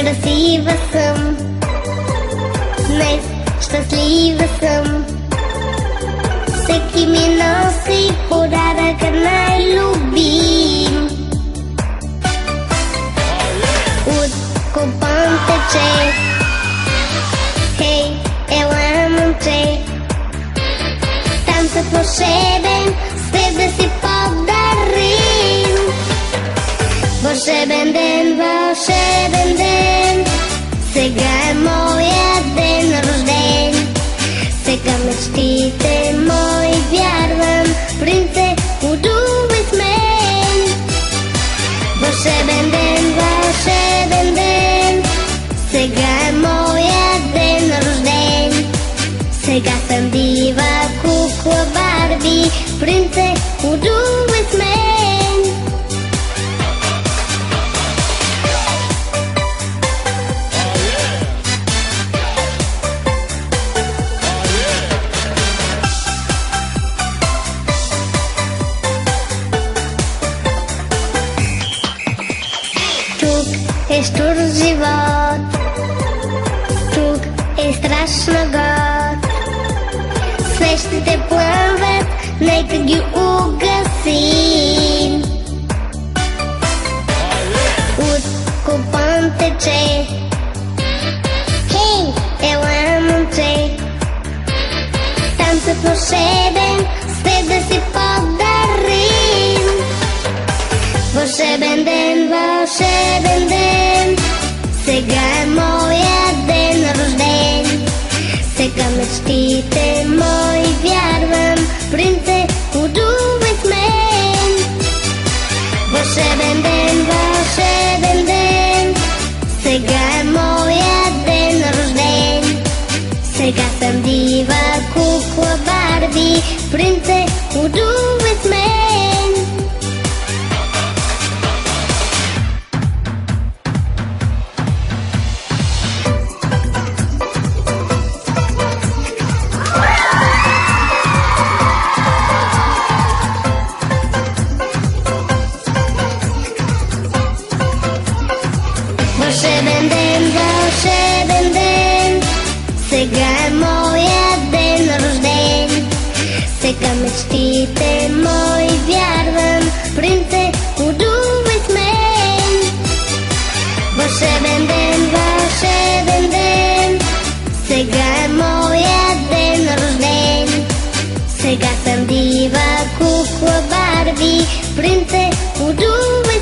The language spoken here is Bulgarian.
Красива съм, днес щастлива съм. Всеки ми носи подаръка най-любим. От купон тече, хей, ела момче. Танцът вълшебен, свет да си подарим. Вълшебен ден, вълшебен ден, сега е моя ден рожден. Сега мечтите мои вярвам, принце, удувай с мен. Вълшебен ден, сега е моя ден рожден. Сега съм дива кукла Барби, принце, удувай с мен. Тук е штур живот, тук е страшна год. Свещите плъват, нека ги угасим. От купон тече, хей, ела момче. Танцът вълшебен, свет да си подарим. Вълшебен ден, сега е моя ден рожден. Сега мечтите мои вярвам, принце, удувай с мен. Вълшебен ден, сега е моя ден рожден. Сега съм дива кукла Барби, принце, удувай с мен. Вълшебен ден, сега е моя ден рожден. Сега мечтите мои вярвам, принце, удувай с мен. Вълшебен ден, сега е моя ден рожден. Сега съм дива кукла Барби, принце, удувай